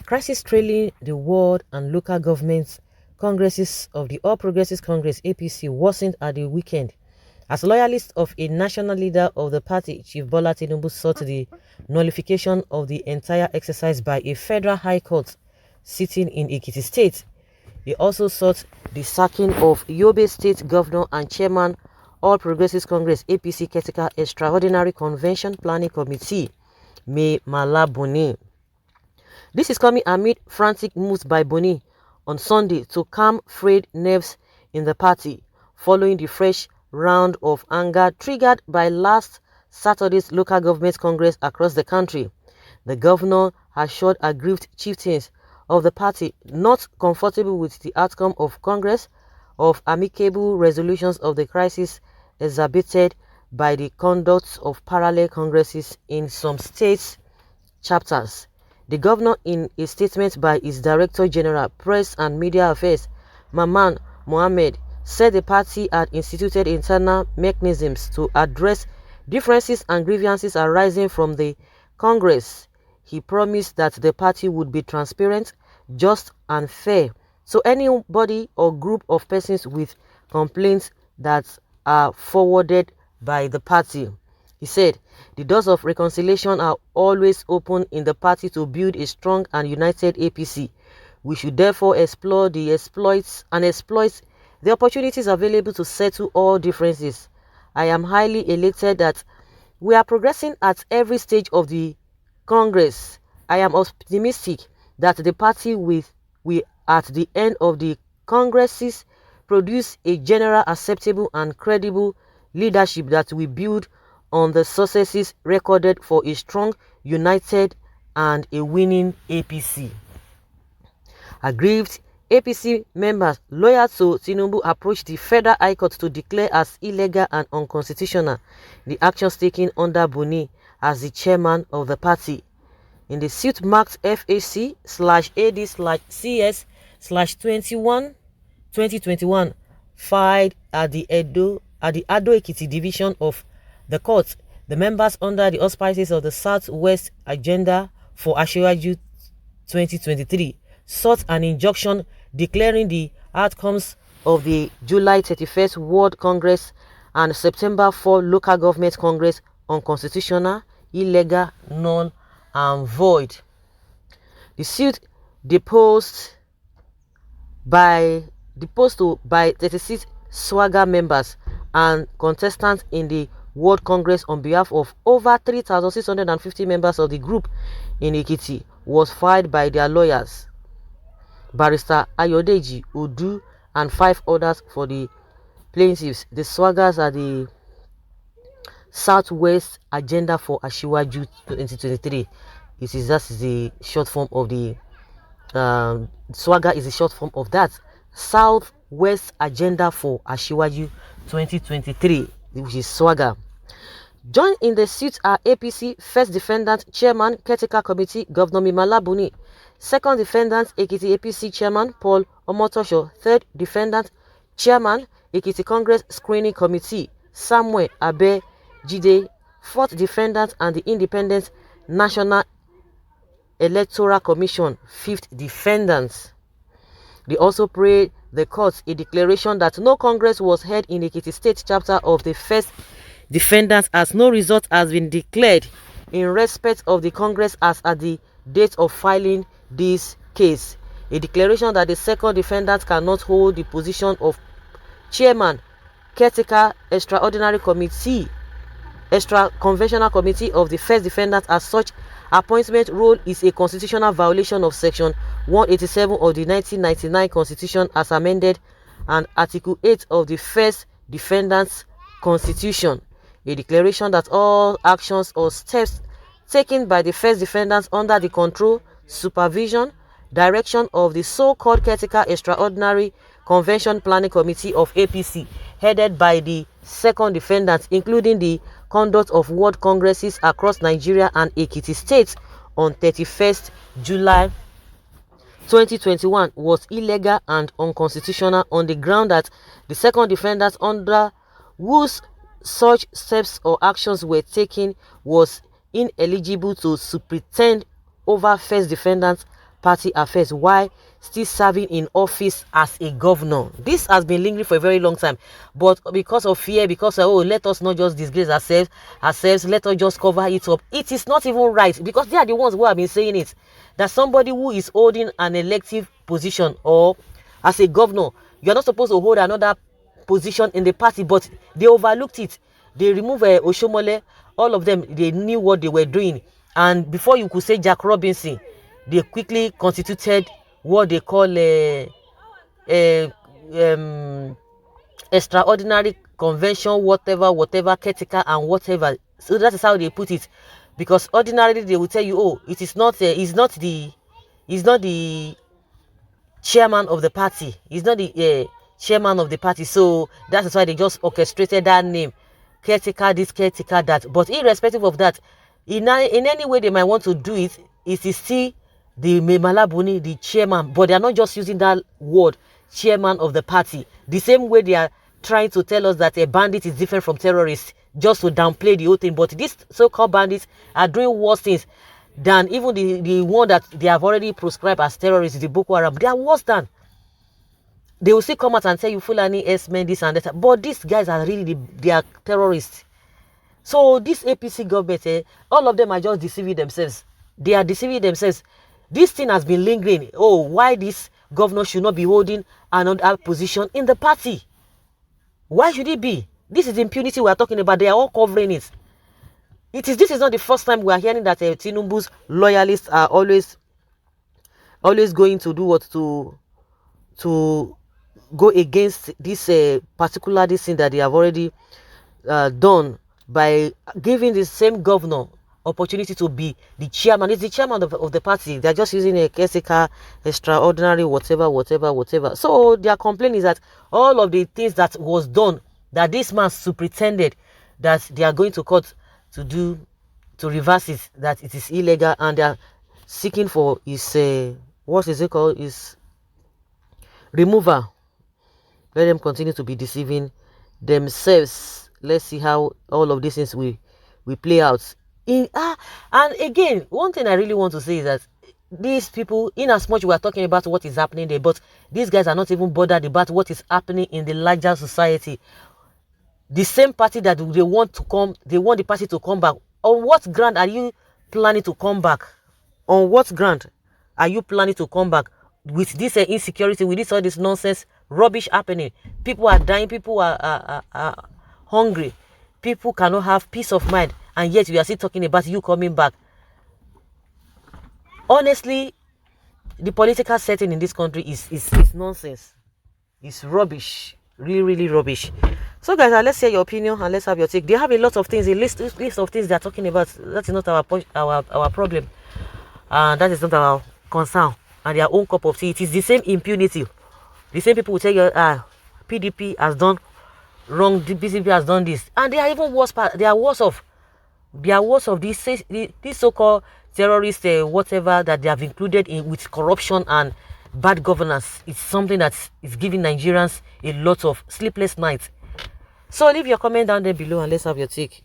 crisis trailing the world and local governments congresses of the All Progressives Congress APC worsened at the weekend as loyalists of a national leader of the party, Chief Bola TINUBU, sought the nullification of the entire exercise by a federal high court sitting in Ekiti State. They also sought the sacking of Yobe State Governor and Chairman All Progressives Congress APC CARETAKER Extraordinary Convention Planning Committee, Mai Mala BUNI. This is coming amid frantic moves by BUNI on Sunday to calm frayed nerves in the party, following the fresh round of anger triggered by last Saturday's local government congress across the country. The governor assured aggrieved chieftains of the party not comfortable with the outcome of Congress of amicable resolutions of the crisis exacerbated by the conduct of parallel congresses in some states' chapters. The governor, in a statement by his Director General, Press and Media Affairs, Maman Mohammed, said the party had instituted internal mechanisms to address differences and grievances arising from the Congress. He promised that the party would be transparent, just and fair, so anybody or group of persons with complaints that are forwarded by the party. He said, the doors of reconciliation are always open in the party to build a strong and united APC. We should therefore explore the exploit the opportunities available to settle all differences. I am highly elated that we are progressing at every stage of the Congress. I am optimistic that the party will at the end of the Congresses produce a general acceptable and credible leadership that will build on the successes recorded for a strong, united and a winning APC. Aggrieved APC members loyal to TINUBU approached the Federal High Court to declare as illegal and unconstitutional the actions taken under BUNI as the chairman of the party. In the suit marked FAC/AD/CS/21/2021 filed at the Ado Ekiti division of the court, the members, under the auspices of the Southwest Agenda for Asiwaju 2023, sought an injunction declaring the outcomes of the July 31st World Congress and September 4 Local Government Congress unconstitutional, illegal, null and void. The suit deposed by 36 SWAGA members and contestants in the World Congress on behalf of over 3,650 members of the group in Ekiti was filed by their lawyers, Barrister Ayodeji Udu, and 5 others for the plaintiffs. The SWAGAs are the Southwest Agenda for Asiwaju 2023. That is the short form of the SWAGA is the short form of that. Southwest Agenda for Asiwaju 2023, which is SWAGA. Joined in the suit are APC First Defendant Chairman Caretaker Committee Governor Mai Mala BUNI, Second Defendant Ekiti APC Chairman Paul Omotosho, Third Defendant Chairman Ekiti Congress Screening Committee Samuel Abe Jide, Fourth Defendant and the Independent National Electoral Commission, Fifth Defendant. They also prayed the court a declaration that no Congress was held in the Ekiti State chapter of the First Defendant, as no result has been declared in respect of the Congress as at the date of filing this case. A declaration that the Second Defendant cannot hold the position of Chairman, Caretaker, Extraordinary Committee, Extra Conventional Committee of the First Defendant, as such appointment role is a constitutional violation of Section 187 of the 1999 Constitution as amended and Article 8 of the First Defendant's Constitution. A declaration that all actions or steps taken by the First Defendants under the control, supervision, direction of the so-called Caretaker Extraordinary Convention Planning Committee of APC, headed by the Second Defendant, including the conduct of World Congresses across Nigeria and Ekiti State on 31st July 2021, was illegal and unconstitutional on the ground that the Second Defendant, under whose such steps or actions were taken, was ineligible to superintend over First Defendant's party affairs while still serving in office as a governor. This has been lingering for a very long time, but because of fear, because of, oh, let us not just disgrace ourselves, let us just cover it up. It is not even right, because they are the ones who have been saying it, that somebody who is holding an elective position or as a governor, you are not supposed to hold another position in the party, but they overlooked it. They removed Oshomole. All of them, they knew what they were doing, and before you could say Jack Robinson, they quickly constituted what they call extraordinary convention, whatever, caretaker and whatever. So that is how they put it, because ordinarily they will tell you, oh, it is not he's not the chairman of the party, he's not the chairman of the party. So that is why they just orchestrated that name, caretaker this, caretaker that. But irrespective of that, in any way they might want to do it, it is still the BUNI, the chairman. But they are not just using that word, chairman of the party, the same way they are trying to tell us that a bandit is different from terrorists, just to downplay the whole thing. But these so-called bandits are doing worse things than even the one that they have already proscribed as terrorists, the Boko Haram. They are worse than. They will still come out and tell you Fulani S-men, this and that. But these guys are really, they are terrorists. So this APC government, all of them are just deceiving themselves. They are deceiving themselves. This thing has been lingering. Oh, why this governor should not be holding another position in the party? Why should it be? This is impunity we are talking about. They are all covering it. This is not the first time we are hearing that TINUBU's loyalists are always going to do what, to go against this particular thing that they have already done by giving the same governor opportunity to be the chairman. It's the chairman of the party. They're just using a caretaker, extraordinary, whatever. So their complaint is that all of the things that was done, that this man pretended that they are going to court to reverse it, that it is illegal, and they are seeking for his what is it called, his removal. Let them continue to be deceiving themselves. Let's see how all of these things will play out. And again, one thing I really want to say is that these people, in as much we are talking about what is happening there, but these guys are not even bothered about what is happening in the larger society. The same party that they want the party to come back. On what ground are you planning to come back? On what ground are you planning to come back with this insecurity, with all this nonsense, rubbish happening? People are dying, people are hungry, people cannot have peace of mind, and yet we are still talking about you coming back. Honestly, the political setting in this country is nonsense. It's rubbish, really rubbish. So guys, let's hear your opinion and let's have your take. They have a lot of things, a list of things they're talking about. That is not our problem, and that is not our concern, and their own cup of tea. It is the same impunity. The same people will tell you, PDP has done wrong, the PDP has done this, and they are even worse. They are worse of this so-called terrorist whatever that they have included in with corruption and bad governance. It's something that is giving Nigerians a lot of sleepless nights. So leave your comment down there below and let's have your take.